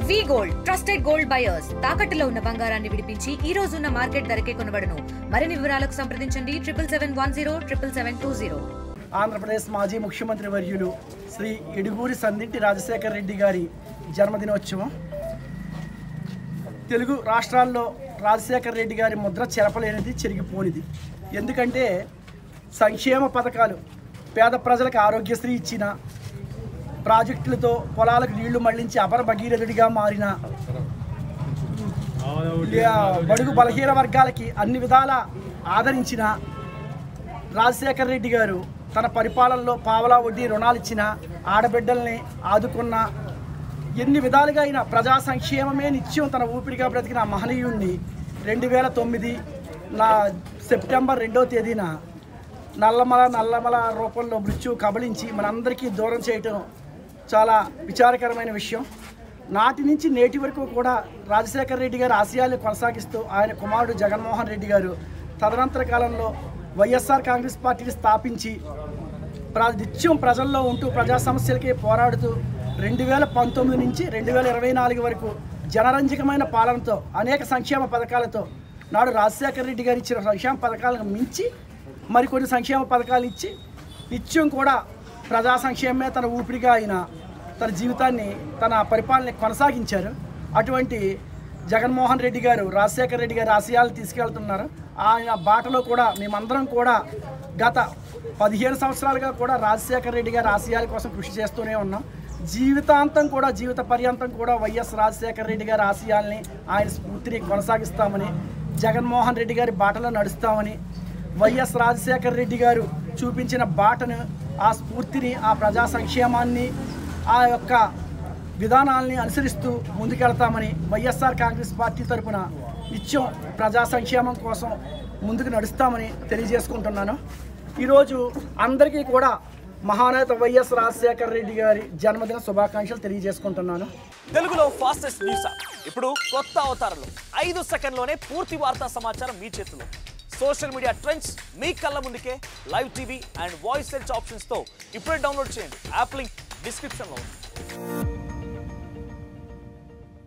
వి gold trusted gold buyers తాకట్టులో ఉన్న బంగారాన్ని విడిపించి ఈ రోజు ఉన్న మార్కెట్ ధరకే కొనబడును. మరిన్ని వివరాలకు సంప్రదించండి 77107720. ఆంధ్రప్రదేశ్ మాజీ ముఖ్యమంత్రి వర్యులు శ్రీ ఎడుగూరి సందింటి రాజశేఖర రెడ్డి గారి జన్మదినోత్సవం. తెలుగు రాష్ట్రాల్లో రాజశేఖర రెడ్డి గారి ముద్ర చెరపలేనిది, చెరిగిపోనిది. ఎందుకంటే సంక్షేమ పథకాలు, పేద ప్రజలకు ఆరోగ్యశ్రీ ఇచ్చిన, ప్రాజెక్టులతో పొలాలకు నీళ్లు మళ్లించి అపర భగీరథుడిగా మారిన, బడుగు బలహీన వర్గాలకి అన్ని విధాల ఆదరించిన రాజశేఖర రెడ్డి గారు తన పరిపాలనలో పావలా వడ్డీ రుణాలు ఇచ్చిన, ఆడబిడ్డల్ని ఆదుకున్న, ఎన్ని విధాలుగా అయినా ప్రజా సంక్షేమమే నిత్యం తన ఊపిరిగా బ్రతికిన మహనీయుణ్ణి 2009 సెప్టెంబర్ 2వ తేదీన నల్లమల రూపంలో మృత్యు కబళించి మనందరికీ దూరం చేయటం చాలా విచారకరమైన విషయం. నాటి నుంచి నేటి వరకు కూడా రాజశేఖర రెడ్డి గారి ఆశయాలను కొనసాగిస్తూ ఆయన కుమారుడు జగన్మోహన్ రెడ్డి గారు తదనంతర కాలంలో వైఎస్ఆర్ కాంగ్రెస్ పార్టీని స్థాపించి నిత్యం ప్రజల్లో ఉంటూ ప్రజా సమస్యలకే పోరాడుతూ 2019 నుంచి 2024 వరకు జనరంజకమైన పాలనతో అనేక సంక్షేమ పథకాలతో నాడు రాజశేఖర రెడ్డి గారు ఇచ్చిన సంక్షేమ పథకాలను మించి మరికొన్ని సంక్షేమ పథకాలు ఇచ్చి నిత్యం కూడా ప్రజా సంక్షేమమే తన ఊపిరిగా ఆయన తన జీవితాన్ని, తన పరిపాలన కొనసాగించారు. అటువంటి జగన్మోహన్ రెడ్డి గారు రాజశేఖర రెడ్డి గారి ఆశయాలు తీసుకెళ్తున్నారు. ఆయన బాటలో కూడా మేమందరం కూడా గత 15 సంవత్సరాలుగా కూడా రాజశేఖర రెడ్డి గారి ఆశయాల కోసం కృషి చేస్తూనే ఉన్నాం. జీవితాంతం కూడా, జీవిత పర్యంతం కూడా వైఎస్ రాజశేఖర రెడ్డి గారి ఆశయాల్ని, ఆయన స్ఫూర్తిని కొనసాగిస్తామని, జగన్మోహన్ రెడ్డి గారి బాటలో నడుస్తామని, వైఎస్ రాజశేఖర రెడ్డి గారు చూపించిన బాటను, ఆ స్ఫూర్తిని, ఆ ప్రజా సంక్షేమాన్ని, ఆ యొక్క విధానాల్ని అనుసరిస్తూ ముందుకెళ్తామని వైఎస్ఆర్ కాంగ్రెస్ పార్టీ తరఫున నిత్యం ప్రజా సంక్షేమం కోసం ముందుకు నడుస్తామని తెలియజేసుకుంటున్నాను. ఈరోజు అందరికీ కూడా మహానేత వైఎస్ రాజశేఖర రెడ్డి గారి జన్మదిన శుభాకాంక్షలు తెలియజేసుకుంటున్నాను. తెలుగులో ఫాస్టెస్ట్ న్యూస్ ఇప్పుడు కొత్త అవతారంలో 5 సెకండ్లోనే పూర్తి వార్తా సమాచారం మీ చేతిలో. సోషల్ మీడియా ట్రెండ్స్ మీ కళ్ళ ముందుకే live TV and voice search options తో ఇప్పుడే డౌన్లోడ్ చేయండి. యాప్ లింక్ డిస్క్రిప్షన్లో ఉంది.